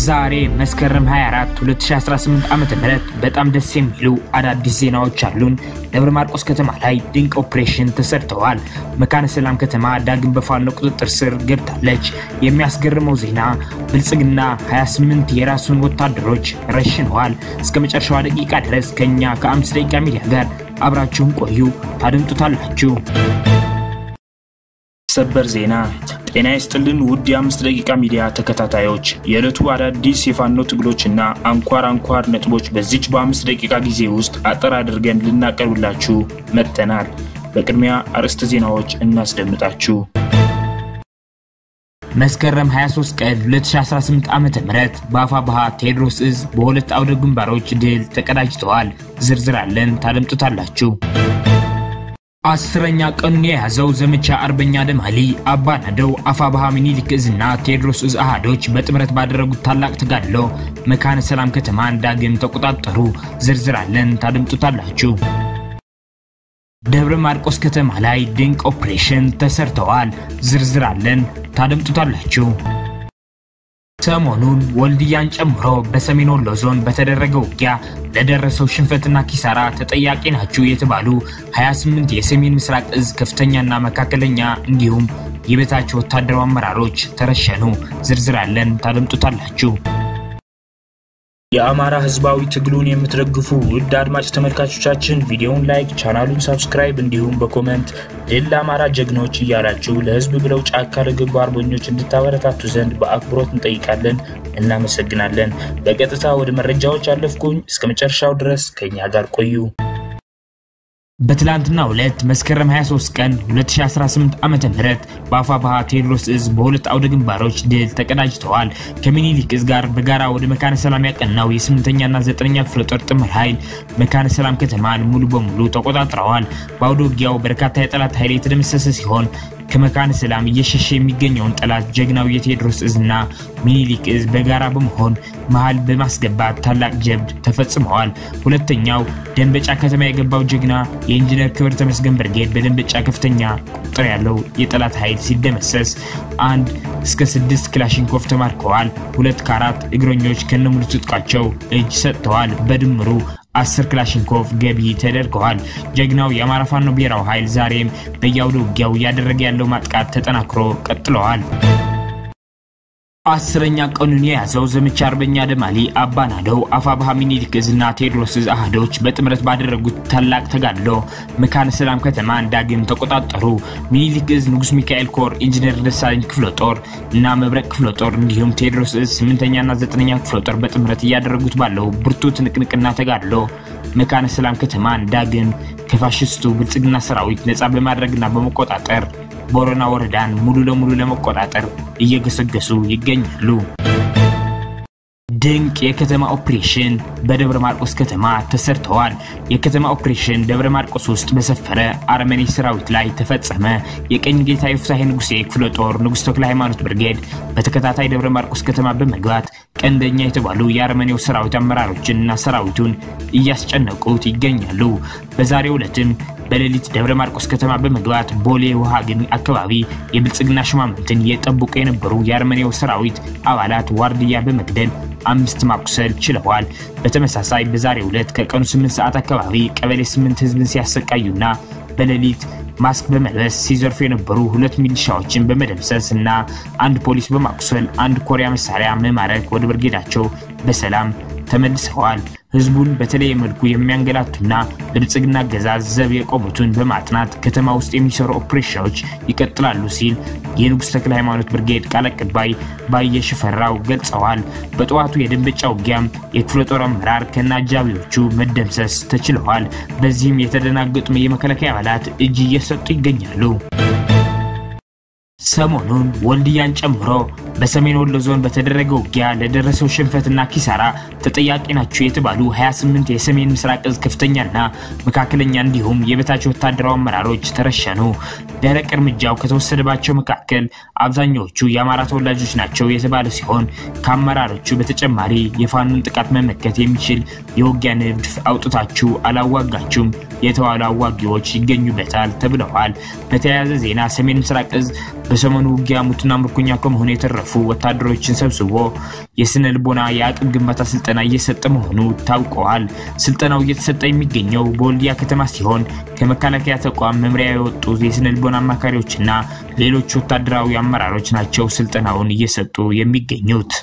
ዛሬ መስከረም 24 2018 ዓመተ ምህረት በጣም ደስ የሚሉ አዳዲስ ዜናዎች አሉን። ደብረ ማርቆስ ከተማ ላይ ድንቅ ኦፕሬሽን ተሰርተዋል። መካነ ሰላም ከተማ ዳግም በፋኖ ቁጥጥር ስር ገብታለች። የሚያስገርመው ዜና ብልጽግና 28 የራሱን ወታደሮች ረሽነዋል። እስከ መጨረሻው ደቂቃ ድረስ ከኛ ከ5 ደቂቃ ሚዲያ ጋር አብራችሁን ቆዩ፣ ታደምጡታላችሁ። ሰበር ዜና ጤና ይስጥልን ውድ የ5 ደቂቃ ሚዲያ ተከታታዮች፣ የዕለቱ አዳዲስ የፋኖ ትግሎችና አንኳር ነጥቦች በዚች በ5 ደቂቃ ጊዜ ውስጥ አጠር አድርገን ልናቀርብላችሁ መጥተናል። በቅድሚያ አርዕስተ ዜናዎች እናስደምጣችሁ። መስከረም 23 ቀን 2018 ዓመተ ምህረት በአፋብኃ ቴዎድሮስ ዕዝ በሁለት አውደ ግንባሮች ድል ተቀዳጅተዋል። ዝርዝር አለን፣ ታደምጡታላችሁ። 10ኛ ቀኑን የያዘው ዘመቻ አርበኛ ደማሊ አባናደው አፋብኃ ሚኒሊክ ዕዝና ቴዎድሮስ ዕዝ አሃዶች በጥምረት ባደረጉት ታላቅ ተጋድሎ መካነ ሰላም ከተማን ዳግም ተቆጣጠሩ። ዝርዝር አለን፣ ታደምጡታላችሁ። ደብረ ማርቆስ ከተማ ላይ ድንቅ ኦፕሬሽን ተሰርተዋል። ዝርዝር አለን፣ ታደምጡታላችሁ። ሰሞኑን ወልዲያን ጨምሮ በሰሜን ወሎ ዞን በተደረገው ውጊያ ለደረሰው ሽንፈትና ኪሳራ ተጠያቂ ናቸው የተባሉ 28 የሰሜን ምስራቅ ዕዝ ከፍተኛና መካከለኛ እንዲሁም የበታች ወታደራዊ አመራሮች ተረሸኑ። ዝርዝር አለን፣ ታደምጡታላችሁ። የአማራ ህዝባዊ ትግሉን የምትደግፉ ውድ አድማጭ ተመልካቾቻችን ቪዲዮውን ላይክ፣ ቻናሉን ሰብስክራይብ እንዲሁም በኮሜንት ድል ለአማራ ጀግኖች እያላችሁ ለህዝብ ብለው ጫካ ለገቡ አርበኞች እንድታበረታቱ ዘንድ በአክብሮት እንጠይቃለን። እናመሰግናለን። በቀጥታ ወደ መረጃዎች አለፍኩኝ። እስከ መጨረሻው ድረስ ከኛ ጋር ቆዩ። በትላንትናው ዕለት መስከረም 23 ቀን 2018 ዓመተ ምህረት በአፋብኃ ቴዎድሮስ ዕዝ በሁለት አውደ ግንባሮች ድል ተቀዳጅተዋል። ከሚኒሊክ ዕዝ ጋር በጋራ ወደ መካነ ሰላም ያቀናው የ8ኛና 9ኛ ክፍለ ጦር ጥምር ኃይል መካነ ሰላም ከተማን ሙሉ በሙሉ ተቆጣጥረዋል። በአውደ ውጊያው በርካታ የጠላት ኃይል የተደመሰሰ ሲሆን ከመካነ ሰላም እየሸሸ የሚገኘውን ጠላት ጀግናው የቴዎድሮስ ዕዝና ሚኒሊክ ዕዝ በጋራ በመሆን መሃል በማስገባት ታላቅ ጀብድ ተፈጽመዋል። ሁለተኛው ደንበጫ ከተማ የገባው ጀግና የኢንጂነር ክብር ተመስገን ብርጌድ በደንበጫ ከፍተኛ ቁጥር ያለው የጠላት ኃይል ሲደመሰስ 1 እስከ 6 ክላሽንኮቭ ተማርከዋል። 2 ከ4 እግረኞች ከነሙሉ ትጥቃቸው እጅ ሰጥተዋል። በድምሩ 10 ክላሽንኮቭ ገቢ ተደርገዋል። ጀግናው የአማራ ፋኖ ብሔራዊ ኃይል ዛሬም በያውደ ውጊያው ያደረገ ያለው ማጥቃት ተጠናክሮ ቀጥሏል። 10ኛ ቀኑን የያዘው ዘመቻ አርበኛ ደማሊ አባናደው አፋብኃ ሚኒሊክ ዕዝና ቴዎድሮስ ዕዝ አሃዶች በጥምረት ባደረጉት ታላቅ ተጋድሎ መካነ ሰላም ከተማን ዳግም ተቆጣጠሩ። ሚኒሊክ ዕዝ ንጉስ ሚካኤል ኮር ኢንጂነር ደሳለኝ ክፍለ ጦር እና መብረቅ ክፍለ ጦር እንዲሁም ቴዎድሮስ ዕዝ 8ኛና 9ኛ ክፍለ ጦር በጥምረት ያደረጉት ባለው ብርቱ ትንቅንቅና ተጋድሎ መካነ ሰላም ከተማን ዳግም ከፋሽስቱ ብልጽግና ሰራዊት ነፃ በማድረግና በመቆጣጠር ቦረና ወረዳን ሙሉ ለሙሉ ለመቆጣጠር እየገሰገሱ ይገኛሉ። ድንቅ የከተማ ኦፕሬሽን በደብረ ማርቆስ ከተማ ተሰርተዋል። የከተማ ኦፕሬሽን ደብረ ማርቆስ ውስጥ በሰፈረ አርመኒ ሰራዊት ላይ ተፈጸመ። የቀኝ ጌታ ይፍሳሄ ንጉሴ ክፍለ ጦር ንጉስ ተክለ ሃይማኖት ብርጌድ በተከታታይ ደብረ ማርቆስ ከተማ በመግባት ቀንደኛ የተባሉ የአርመኒው ሰራዊት አመራሮችንና ሰራዊቱን እያስጨነቁት ይገኛሉ። በዛሬው ዕለትም በሌሊት ደብረ ማርቆስ ከተማ በመግባት ቦሌ ውሃግን አካባቢ የብልጽግና ሽማምንትን የጠብቁ የነበሩ የአርመኒው ሰራዊት አባላት ዋርድያ በመግደል 5 ማቁሰል ችለዋል። በተመሳሳይ በዛሬው ዕለት ከቀኑ 8 ሰዓት አካባቢ ቀበሌ 8 ህዝብን ሲያሰቃዩና በሌሊት ማስክ በመልበስ ሲዘርፉ የነበሩ 2 ሚሊሻዎችን በመደምሰስና 1 ፖሊስ በማቁሰል 1 ኮሪያ መሳሪያ መማረክ ወደ ብርጌዳቸው በሰላም ተመልሰዋል። ህዝቡን በተለየ መልኩ የሚያንገላቱና ለብልጽግና ገዛዝ ዘብ የቆሙትን በማጥናት ከተማ ውስጥ የሚሰሩ ኦፕሬሽኖች ይቀጥላሉ ሲል የንጉስ ተክለ ሃይማኖት ብርጌድ ቃል አቀባይ ባየ ሽፈራው ገልጸዋል። በጠዋቱ የደንበጫ ውጊያም የክፍለ ጦር አመራር ከናጃቢዎቹ መደምሰስ ተችለዋል። በዚህም የተደናገጡ የመከላከያ አባላት እጅ እየሰጡ ይገኛሉ። ሰሞኑን ወልዲያን ጨምሮ በሰሜን ወሎ ዞን በተደረገው ውጊያ ለደረሰው ሽንፈትና ኪሳራ ተጠያቂ ናቸው የተባሉ 28 የሰሜን ምስራቅ ዕዝ ከፍተኛና መካከለኛ እንዲሁም የበታች ወታደራዊ አመራሮች ተረሸኑ። ደረቅ እርምጃው ከተወሰደባቸው መካከል አብዛኞቹ የአማራ ተወላጆች ናቸው የተባለ ሲሆን ከአመራሮቹ በተጨማሪ የፋኖን ጥቃት መመከት የሚችል የውጊያ ንድፍ አውጥታችሁ አላዋጋችሁም የተባሉ አዋጊዎች ይገኙበታል ተብለዋል። በተያያዘ ዜና ሰሜን ምስራቅ ዕዝ በሰሞኑ ውጊያ ሙትና ምርኮኛ ከመሆኑ የተረፉ ወታደሮችን ሰብስቦ የስነ ልቦና የአቅም ግንባታ ስልጠና እየሰጠ መሆኑ ታውቋል። ስልጠናው እየተሰጠ የሚገኘው በወልዲያ ከተማ ሲሆን ከመከላከያ ተቋም መምሪያ የወጡ የስነ ልቦና አማካሪዎችና ሌሎች ወታደራዊ አመራሮች ናቸው ስልጠናውን እየሰጡ የሚገኙት።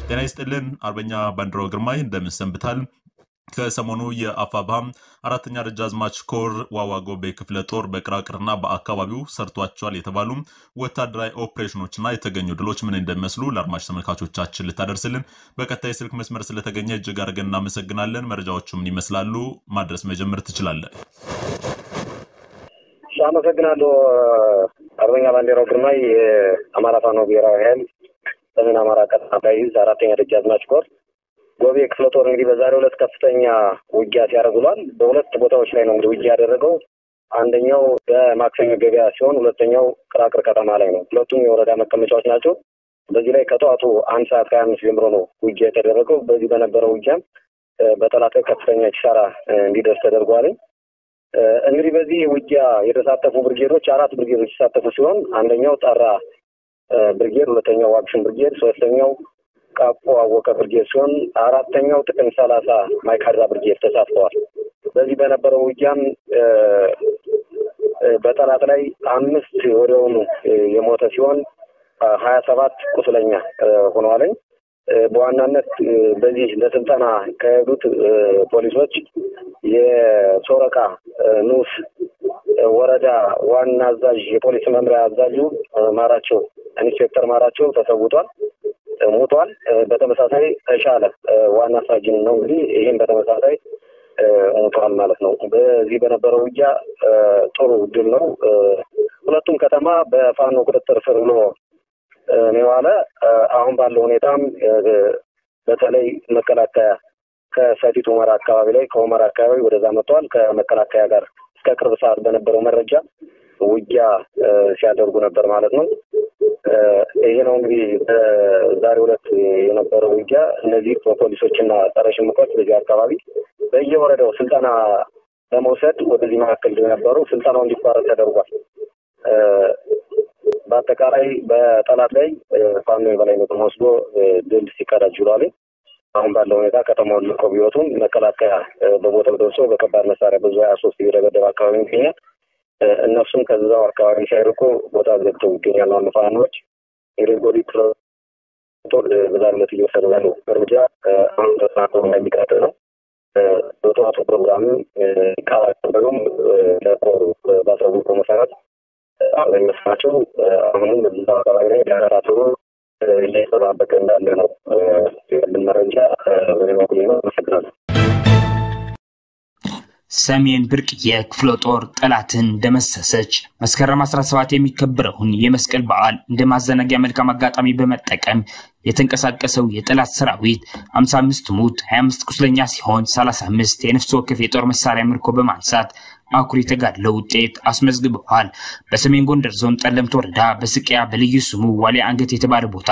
ጤና ይስጥልን አርበኛ ባንዲራው ግርማይ እንደምንሰንብታል። ከሰሞኑ የአፋባም አራተኛ ደጃዝማች ኮር ዋዋጎ በክፍለ ጦር በቅራቅርና በአካባቢው ሰርቷቸዋል የተባሉ ወታደራዊ ኦፕሬሽኖችና የተገኙ ድሎች ምን እንደሚመስሉ ለአድማጭ ተመልካቾቻችን ልታደርስልን በቀጣይ ስልክ መስመር ስለተገኘ እጅግ አድርገን እናመሰግናለን። መረጃዎቹ ምን ይመስላሉ ማድረስ መጀመር ትችላለን? አመሰግናለሁ አርበኛ ባንዲራው ግርማይ የአማራ ፋኖ ብሔራዊ ኃይል ሰሜን አማራ ቀጠና ላይ አራተኛ ደጃዝማች ኮር ጎቤ ክፍለ ጦር እንግዲህ በዛሬው ዕለት ከፍተኛ ውጊያ ሲያደርጉሏል። በሁለት ቦታዎች ላይ ነው እንግዲህ ውጊያ ያደረገው። አንደኛው በማክሰኞ ገበያ ሲሆን ሁለተኛው ቅራቅር ከተማ ላይ ነው። ሁለቱም የወረዳ መቀመጫዎች ናቸው። በዚህ ላይ ከጠዋቱ 1 ሰዓት ከ25 ጀምሮ ነው ውጊያ የተደረገው። በዚህ በነበረው ውጊያም በጠላት ላይ ከፍተኛ ኪሳራ እንዲደርስ ተደርጓል። እንግዲህ በዚህ ውጊያ የተሳተፉ ብርጌዶች 4 ብርጌዶች የተሳተፉ ሲሆን አንደኛው ጠራ ብርጌድ፣ ሁለተኛው ዋግሽን ብርጌድ፣ ሶስተኛው ቃቆ አወቀ ብርጌድ ሲሆን አራተኛው ጥቅም 30 ማይካድራ ብርጌድ ተሳትፈዋል። በዚህ በነበረው ውጊያም በጠላት ላይ 5 ወዲያውኑ የሞተ ሲሆን 27 ቁስለኛ ሆነዋል። በዋናነት በዚህ ለስልጠና ከሄዱት ፖሊሶች የሶረቃ ንዑስ ወረዳ ዋና አዛዥ የፖሊስ መምሪያ አዛዡ ማራቸው ኢንስፔክተር ማራቸው ተሰውቷል፣ ሞቷል። በተመሳሳይ ተሻለ ዋና ሳጅን ነው እንግዲህ ይሄን በተመሳሳይ ሞቷል ማለት ነው። በዚህ በነበረው ውጊያ ጥሩ ድል ነው። ሁለቱም ከተማ በፋኖ ቁጥጥር ስር ነው የዋለ። አሁን ባለው ሁኔታም በተለይ መከላከያ ከሰቲት ሁመራ አካባቢ ላይ ከሁመራ አካባቢ ወደዛ መጥቷል። ከመከላከያ ጋር እስከ ቅርብ ሰዓት በነበረው መረጃ ውጊያ ሲያደርጉ ነበር ማለት ነው። ይሄ ነው እንግዲህ ዛሬው ዕለት የነበረው ውጊያ። እነዚህ ፖሊሶችና ጸረ ሽምቆች በዚህ አካባቢ በየወረዳው ስልጠና ለመውሰድ ወደዚህ መካከል ነበሩ። ስልጠናው እንዲቋረጥ ተደርጓል። በአጠቃላይ በጠላት ላይ ፋኖ የበላይነቱን ወስዶ ድል ሲቀዳጅ ውሏል። አሁን ባለው ሁኔታ ከተማውን ልቆ ቢወጡም መከላከያ በቦታው ደርሶ በከባድ መሳሪያ ብዙ 23 እየደበደበ አካባቢ ይገኛል። እነሱም ከዛው አካባቢ ሳይርቁ ቦታ ዘግተው ይገኛሉ። ፋኖች የሬጎዲ ጦር በዛሬው ዕለት እየወሰዱ ያለው እርምጃ አሁን ተሳክቶ እንደሚቀጥል ነው። በጠዋቱ ፕሮግራም ካላቀበሉም ለጦሩ ባሳወቀው መሰረት አለመስማቸው አሁንም በዛ አካባቢ ላይ ዳራራቱ እየተባበቀ እንዳለ ነው መረጃ በሌሎች ነው መስክራለሁ። ሰሜን ብርቅዬ ክፍለ ጦር ጠላትን ደመሰሰች። መስከረም 17 የሚከበረውን የመስቀል በዓል እንደማዘናጊያ መልካም አጋጣሚ በመጠቀም የተንቀሳቀሰው የጠላት ሰራዊት 55 ሙት 25 ቁስለኛ ሲሆን 35 የነፍስ ወከፍ የጦር መሳሪያ ምርኮ በማንሳት አኩሪ ተጋድሎ ውጤት አስመዝግበዋል። በሰሜን ጎንደር ዞን ጠለምት ወረዳ በስቂያ በልዩ ስሙ ዋሊ አንገት የተባለ ቦታ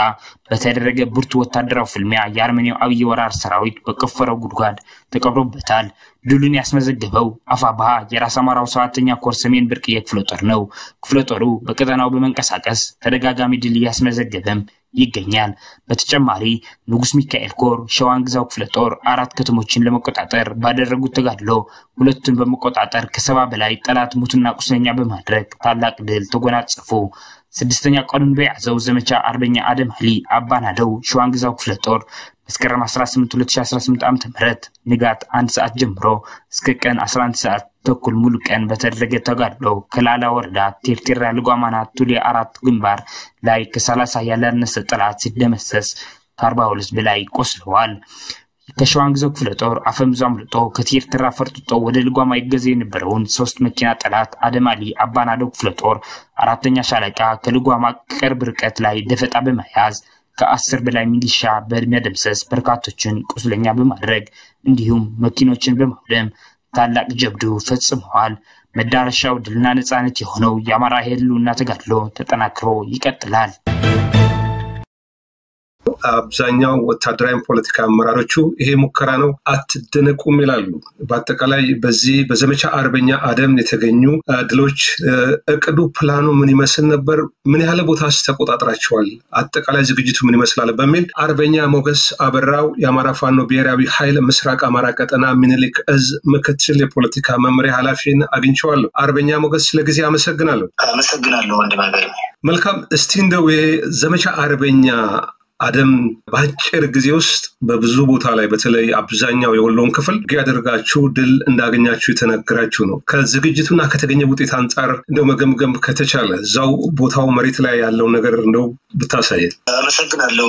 በተደረገ ብርቱ ወታደራዊ ፍልሚያ የአርመኒያው አብይ ወራር ሰራዊት በቆፈረው ጉድጓድ ተቀብሮበታል። ድሉን ያስመዘገበው አፋባሃ የራስ አማራው 7ኛ ኮር ሰሜን ብርቅዬ ክፍለ ጦር ነው። ክፍለ ጦሩ በቀጠናው በመንቀሳቀስ ተደጋጋሚ ድል ያስመዘገበም ይገኛል። በተጨማሪ ንጉስ ሚካኤል ኮር ሸዋን ግዛው ክፍለ ጦር 4 ከተሞችን ለመቆጣጠር ባደረጉት ተጋድሎ ሁለቱን በመቆጣጠር ከ70 በላይ ጠላት ሙትና ቁስለኛ በማድረግ ታላቅ ድል ተጎናጸፉ። 6ኛ ቀኑን በያዘው ዘመቻ አርበኛ አደም አሊ አባናደው ሸዋን ግዛው ክፍለ ጦር መስከረም 18 2018 ዓ.ም ንጋት 1 ሰዓት ጀምሮ እስከ ቀን 11 ሰዓት ተኩል ሙሉ ቀን በተደረገ ተጋድሎ ከላላ ወረዳ ቴርቴራ ልጓማና ቱሊ 4 ግንባር ላይ ከ30 ያላነሰ ጠላት ሲደመሰስ ከ42 በላይ ቆስለዋል። ከሸዋን ግዛው ክፍለ ጦር አፈምዛው አምልጦ ከቴርቴራ ፈርጥጦ ወደ ልጓማ ይገዝ የነበረውን 3 መኪና ጠላት አደም አሊ አባናደው ክፍለ ጦር 4ኛ ሻለቃ ከልጓማ ቅርብ ርቀት ላይ ደፈጣ በመያዝ ከ10 በላይ ሚሊሻ በመደምሰስ በርካቶችን ቁስለኛ በማድረግ እንዲሁም መኪኖችን በማውደም ታላቅ ጀብዱ ፈጽመዋል። መዳረሻው ድልና ነጻነት የሆነው የአማራ ህልውና ተጋድሎ ተጠናክሮ ይቀጥላል። አብዛኛው ወታደራዊ ፖለቲካ አመራሮቹ ይሄ ሙከራ ነው አትደነቁም ይላሉ። በአጠቃላይ በዚህ በዘመቻ አርበኛ አደም የተገኙ ድሎች እቅዱ ፕላኑ ምን ይመስል ነበር? ምን ያህል ቦታስ ተቆጣጥራቸዋል? አጠቃላይ ዝግጅቱ ምን ይመስላል? በሚል አርበኛ ሞገስ አበራው የአማራ ፋኖ ብሔራዊ ኃይል ምስራቅ አማራ ቀጠና ሚኒሊክ እዝ ምክትል የፖለቲካ መምሪያ ኃላፊን አግኝቼዋለሁ። አርበኛ ሞገስ ለጊዜ አመሰግናለሁ። ወንድማገኝ መልካም። እስቲ እንደው ዘመቻ አርበኛ አደም በአጭር ጊዜ ውስጥ በብዙ ቦታ ላይ በተለይ አብዛኛው የወሎን ክፍል ያደርጋችሁ ድል እንዳገኛችሁ የተነገራችሁ ነው። ከዝግጅቱና ከተገኘ ውጤት አንፃር እንደው መገምገም ከተቻለ እዛው ቦታው መሬት ላይ ያለው ነገር እንደው ብታሳየን። አመሰግናለሁ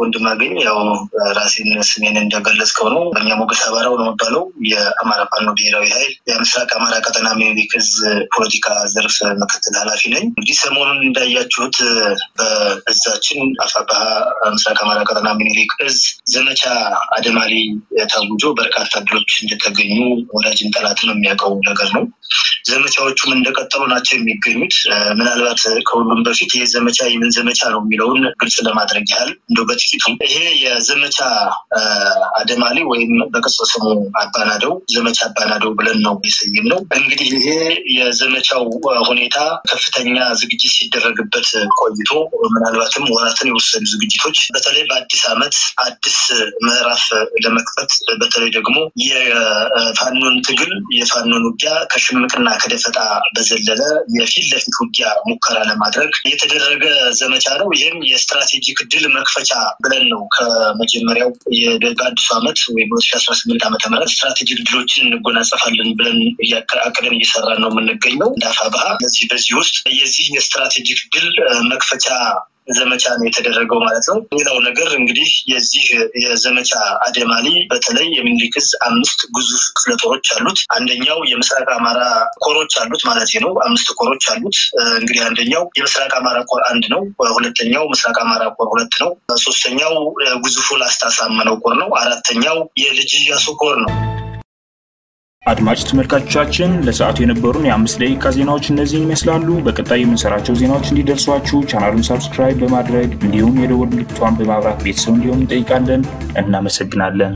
ወንድማገኝ። ያው ራሴን ስሜን እንደገለጽከው ነው። በእኛ ሞገስ አበራው ነው የሚባለው የአማራ ፋኖ ብሔራዊ ኃይል የምስራቅ አማራ ቀጠና ሚኒሊክ እዝ ፖለቲካ ዘርፍ ምክትል ኃላፊ ነኝ። እንግዲህ ሰሞኑን እንዳያችሁት በእዛችን አፋባሃ ምስራቅ አማራ ቀጠና ሚኒሊክ እዝ ዘመቻ አደማሊ ታውጆ በርካታ ድሎች እንደተገኙ ወዳጅን ጠላትን የሚያውቀው ነገር ነው። ዘመቻዎቹም እንደቀጠሉ ናቸው የሚገኙት። ምናልባት ከሁሉም በፊት ይሄ ዘመቻ የምን ዘመቻ ነው የሚለውን ግልጽ ለማድረግ ያህል እንደው በጥቂቱ ይሄ የዘመቻ አደማሊ ወይም በቅጽል ስሙ አባናደው ዘመቻ አባናደው ብለን ነው የሰየምነው። እንግዲህ ይሄ የዘመቻው ሁኔታ ከፍተኛ ዝግጅት ሲደረግበት ቆይቶ ምናልባትም ወራትን የወሰዱ ዝግጅቶች በተለይ በአዲስ ዓመት አዲስ ምዕራፍ ለመክፈት በተለይ ደግሞ የፋኖን ትግል የፋኖን ውጊያ ከሽምቅና ከደፈጣ በዘለለ የፊት ለፊት ውጊያ ሙከራ ለማድረግ የተደረገ ዘመቻ ነው። ይህም የስትራቴጂክ ድል መክፈቻ ብለን ነው ከመጀመሪያው በአዲሱ ዓመት ወይም 2018 ዓ.ም ስትራቴጂክ ድሎችን እንጎናጸፋለን ብለን አቅደን እየሰራን ነው የምንገኘው እንዳፋባሃ። በዚህ ውስጥ የዚህ የስትራቴጂክ ድል መክፈቻ ዘመቻ ነው የተደረገው ማለት ነው። ሌላው ነገር እንግዲህ የዚህ የዘመቻ አደማሊ በተለይ የሚኒሊክ እዝ 5 ግዙፍ ክፍለ ጦሮች አሉት። አንደኛው የምስራቅ አማራ ኮሮች አሉት ማለት ነው። 5 ኮሮች አሉት። እንግዲህ አንደኛው የምስራቅ አማራ ኮር 1 ነው። ሁለተኛው ምስራቅ አማራ ኮር 2 ነው። ሶስተኛው ግዙፉ ላስታ ሳመነው ኮር ነው። አራተኛው የልጅ ኢያሱ ኮር ነው። አድማጭ ተመልካቾቻችን ለሰዓቱ የነበሩን የ5 ደቂቃ ዜናዎች እነዚህን ይመስላሉ። በቀጣይ የምንሰራቸው ዜናዎች እንዲደርሷችሁ ቻናሉን ሰብስክራይብ በማድረግ እንዲሁም የደወል ምልክቱን በማብራት ቤተሰብ እንዲሆኑ እንጠይቃለን። እናመሰግናለን።